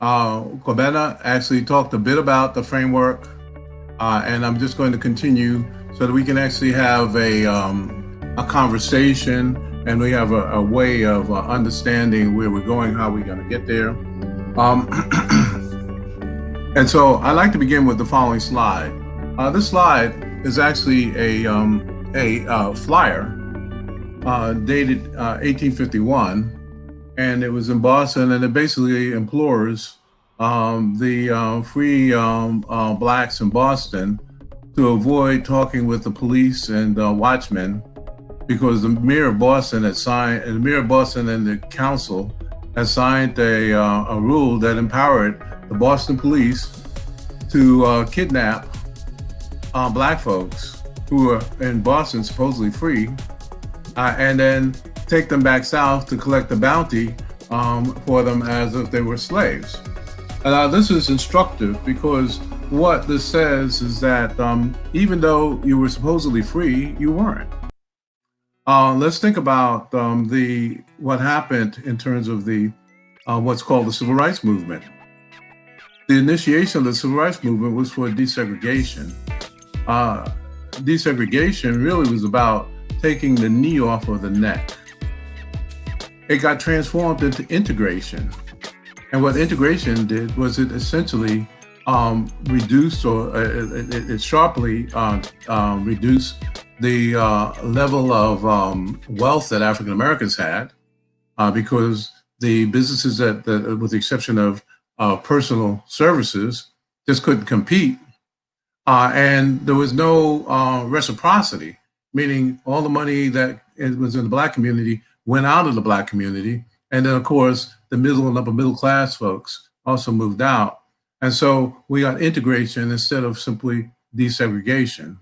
Corbetta actually talked a bit about the framework, and I'm just going to continue so that we can actually have a conversation and we have a way of understanding where we're going, how we're going to get there. Um, and so I'd like to begin with the following slide. This slide is actually a flyer dated 1851. And it was in Boston, and it basically implores the free blacks in Boston to avoid talking with the police and watchmen, because the mayor of Boston had signed, and the mayor of Boston and the council had signed a rule that empowered the Boston police to kidnap black folks who were in Boston supposedly free, and then take them back south to collect the bounty for them as if they were slaves. And this is instructive because what this says is that even though you were supposedly free, you weren't. Let's think about what happened in terms of the what's called the Civil Rights Movement. The initiation of the Civil Rights Movement was for desegregation. Desegregation really was about taking the knee off of the neck. It got transformed into integration. And what integration did was it essentially reduced, or it sharply reduced the level of wealth that African Americans had, because the businesses that, with the exception of personal services, just couldn't compete. And there was no reciprocity, meaning all the money that was in the Black community went out of the Black community. And then, of course, the middle and upper middle class folks also moved out. And so we got integration instead of simply desegregation.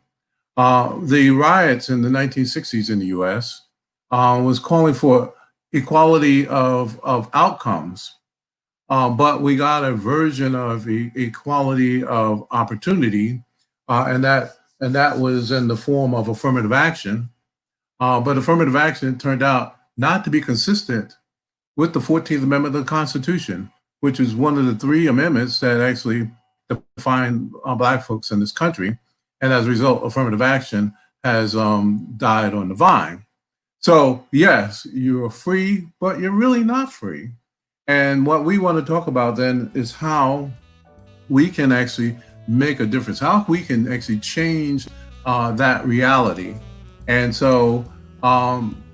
The riots in the 1960s in the US was calling for equality of outcomes, but we got a version of equality of opportunity, and that was in the form of affirmative action. But affirmative action turned out not to be consistent with the 14th Amendment of the Constitution, which is one of the three amendments that actually define Black folks in this country. And as a result, affirmative action has died on the vine. So yes, you're free, but you're really not free. And what we want to talk about then is how we can actually make a difference, how we can actually change that reality. And so,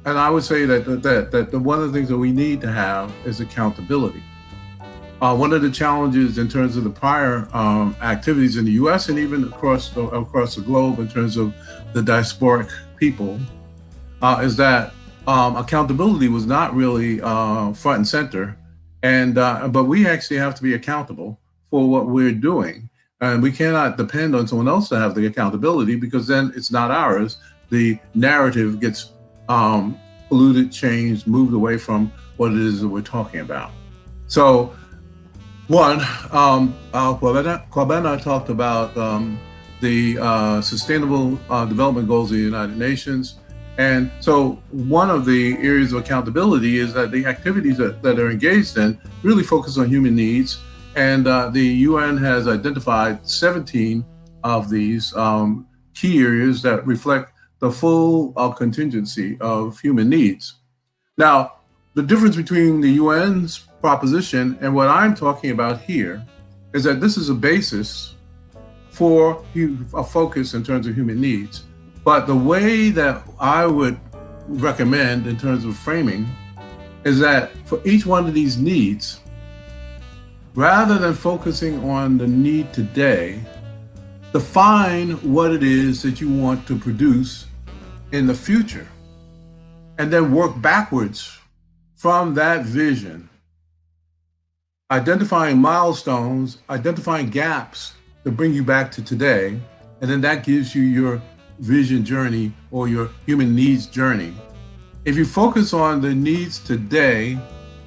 and I would say that one of the things that we need to have is accountability. One of the challenges in terms of the prior activities in the U.S. and even across the globe in terms of the diasporic people is that accountability was not really front and center, and but we actually have to be accountable for what we're doing, and we cannot depend on someone else to have the accountability, because then it's not ours. The narrative gets polluted, changed, moved away from what it is that we're talking about. So, one, Corbetta talked about the Sustainable Development Goals of the United Nations. And so one of the areas of accountability is that the activities that are engaged in really focus on human needs. And the UN has identified 17 of these key areas that reflect the full contingency of human needs. Now, the difference between the UN's proposition and what I'm talking about here is that this is a basis for a focus in terms of human needs. But the way that I would recommend in terms of framing is that for each one of these needs, rather than focusing on the need today, define what it is that you want to produce in the future, and then work backwards from that vision, identifying milestones, identifying gaps to bring you back to today, and then that gives you your vision journey or your human needs journey. If you focus on the needs today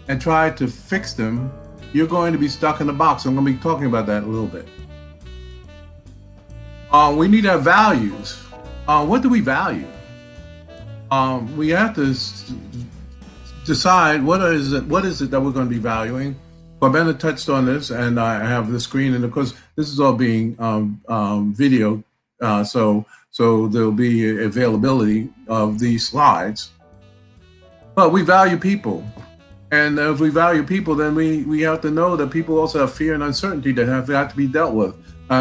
and try to fix them, you're going to be stuck in the box. I'm going to be talking about that a little bit. We need to have values. What do we value? We have to decide what is it that we're going to be valuing. But Bennett touched on this, and I have the screen, and of course, this is all being video, so there'll be availability of these slides. But we value people, and if we value people, then we have to know that people also have fear and uncertainty that have got to be dealt with.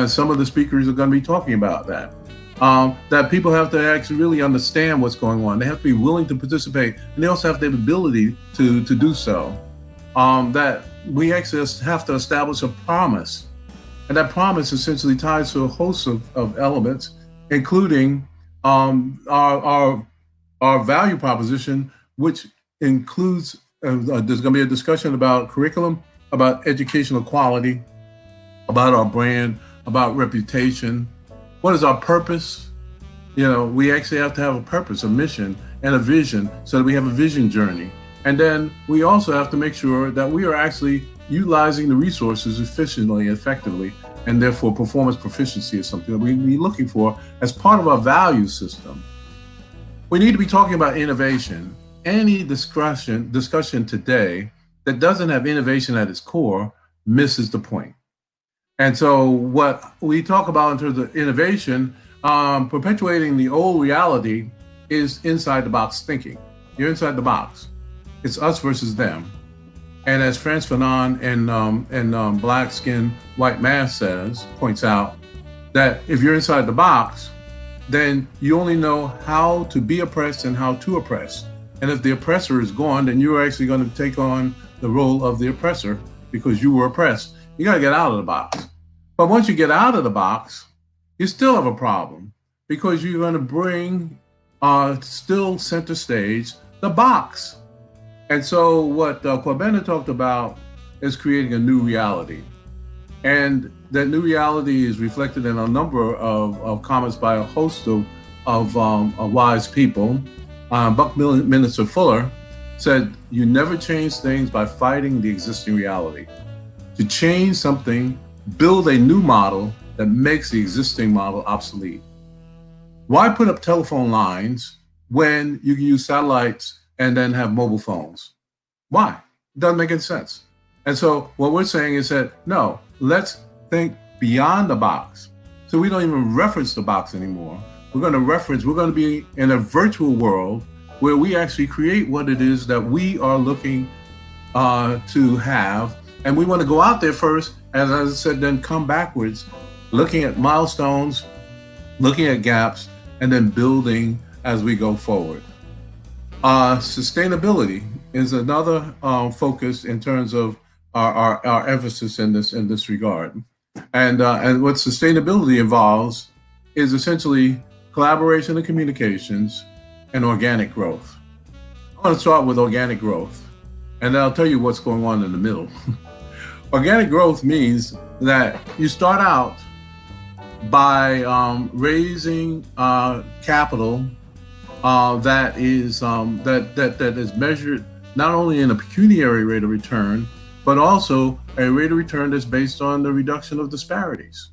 Some of the speakers are going to be talking about that. That people have to actually really understand what's going on. They have to be willing to participate, and they also have the ability to do so. That we actually have to establish a promise, and that promise essentially ties to a host of elements, including our value proposition, which includes there's going to be a discussion about curriculum, about educational quality, about our brand, about reputation. What is our purpose? We actually have to have a purpose, a mission, and a vision, so that we have a vision journey. And then we also have to make sure that we are actually utilizing the resources efficiently and effectively, and therefore performance proficiency is something that we need to be looking for as part of our value system. We need to be talking about innovation. Any discussion today that doesn't have innovation at its core misses the point. And so what we talk about in terms of innovation, perpetuating the old reality, is inside the box thinking. You're inside the box. It's us versus them. And as Frantz Fanon in Black Skin, White Mask points out, that if you're inside the box, then you only know how to be oppressed and how to oppress. And if the oppressor is gone, then you're actually going to take on the role of the oppressor because you were oppressed. You got to get out of the box. But once you get out of the box, you still have a problem, because you're going to bring still center stage the box. And so what Corbetta talked about is creating a new reality. And that new reality is reflected in a number of comments by a host of wise people. Buckminster Fuller said, "You never change things by fighting the existing reality. To change something, build a new model that makes the existing model obsolete." Why put up telephone lines when you can use satellites and then have mobile phones? Why? It doesn't make any sense. And so what we're saying is that, no, let's think beyond the box. So we don't even reference the box anymore. We're going to be in a virtual world where we actually create what it is that we are looking to have. And we want to go out there first, and as I said, then come backwards, looking at milestones, looking at gaps, and then building as we go forward. Sustainability is another focus in terms of our emphasis in this regard. And what sustainability involves is essentially collaboration and communications and organic growth. I want to start with organic growth, and then I'll tell you what's going on in the middle. Organic growth means that you start out by raising capital that is measured not only in a pecuniary rate of return, but also a rate of return that's based on the reduction of disparities.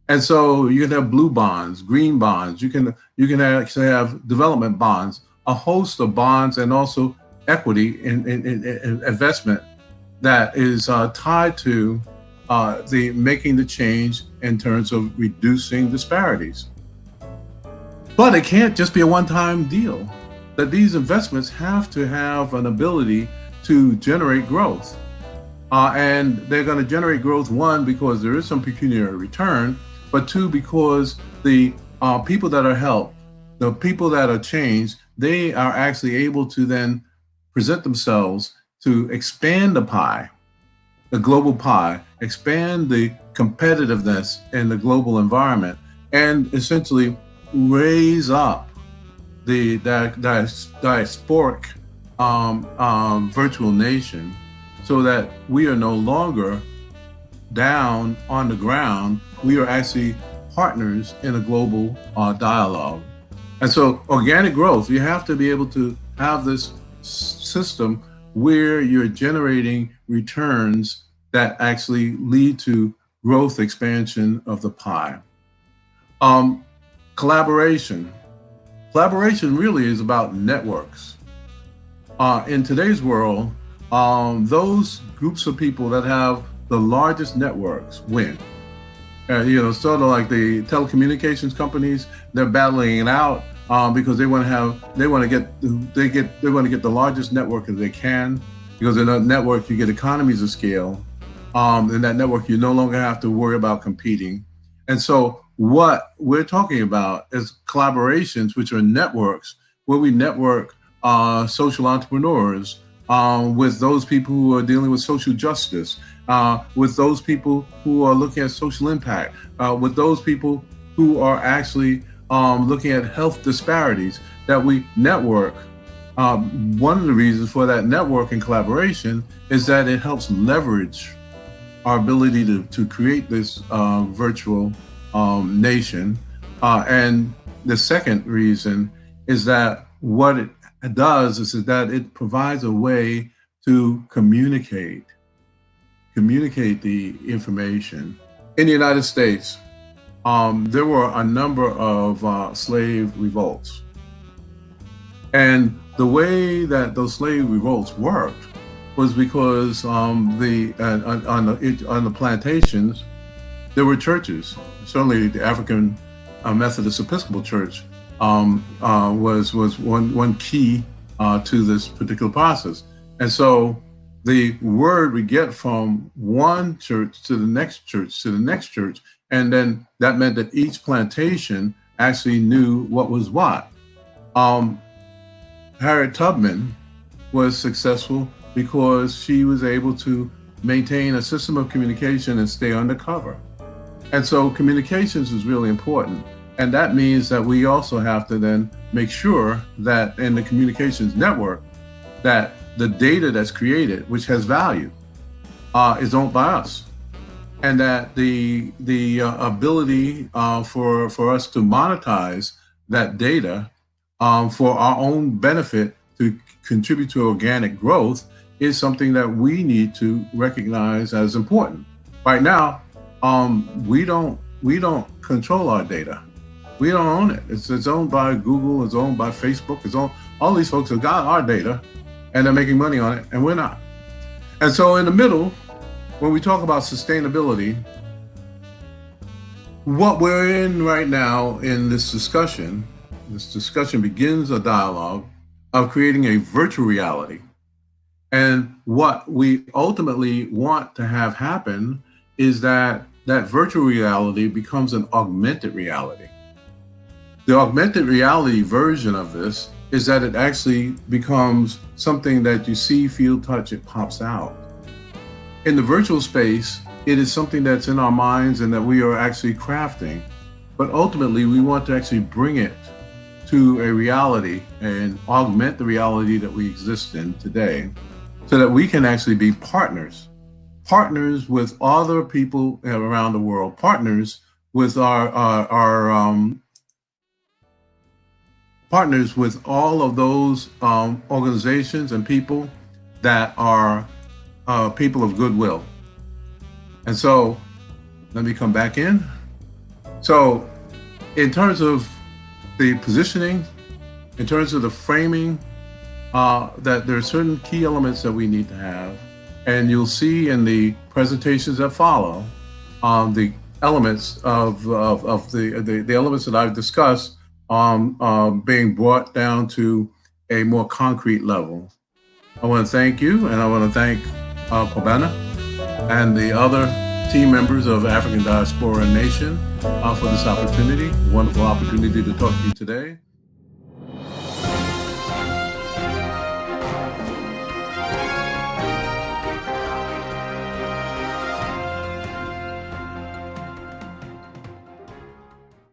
And so you can have blue bonds, green bonds. You can actually have development bonds, a host of bonds, and also equity in investment that is tied to the making the change in terms of reducing disparities. But it can't just be a one-time deal. That these investments have to have an ability to generate growth. And they're going to generate growth, one, because there is some pecuniary return, but two, because the people that are helped, the people that are changed, they are actually able to then present themselves to expand the pie, the global pie, expand the competitiveness in the global environment, and essentially raise up the diasporic virtual nation, so that we are no longer down on the ground. We are actually partners in a global dialogue. And so organic growth, you have to be able to have this system where you're generating returns that actually lead to growth expansion of the pie. Collaboration. Collaboration really is about networks. In today's world, those groups of people that have the largest networks win. Sort of like the telecommunications companies, they're battling it out because they want to get the largest network as they can, because in a network you get economies of scale. In that network, you no longer have to worry about competing. And so what we're talking about is collaborations, which are networks, where we network social entrepreneurs with those people who are dealing with social justice, with those people who are looking at social impact, with those people who are actually looking at health disparities, that we network. One of the reasons for that network and collaboration is that it helps leverage our ability to create this virtual nation. And the second reason is that what it does is that it provides a way to communicate the information. In the United States, there were a number of slave revolts. And the way that those slave revolts worked was because on the plantations, there were churches. Certainly the African Methodist Episcopal Church was one key to this particular process. And so the word we get from one church to the next church to the next church, and then that meant that each plantation actually knew what was what. Harriet Tubman was successful because she was able to maintain a system of communication and stay undercover. And so communications is really important. And that means that we also have to then make sure that in the communications network, that the data that's created, which has value, is owned by us. And that the ability for us to monetize that data for our own benefit to contribute to organic growth is something that we need to recognize as important. Right now, we don't control our data. We don't own it. It's owned by Google. It's owned by Facebook. It's owned. All these folks have got our data, and they're making money on it, and we're not. And so, in the middle, when we talk about sustainability, what we're in right now in this discussion begins a dialogue of creating a virtual reality. And what we ultimately want to have happen is that virtual reality becomes an augmented reality. The augmented reality version of this is that it actually becomes something that you see, feel, touch, it pops out. In the virtual space, it is something that's in our minds and that we are actually crafting. But ultimately, we want to actually bring it to a reality and augment the reality that we exist in today, so that we can actually be partners with other people around the world, partners with partners with all of those organizations and people that are people of goodwill. And so, let me come back in. So, in terms of the positioning, in terms of the framing, that there are certain key elements that we need to have. And you'll see in the presentations that follow, the elements of the elements that I've discussed being brought down to a more concrete level. I want to thank you, and I want to thank Kobana and the other team members of African Diaspora Nation for this opportunity, wonderful opportunity to talk to you today.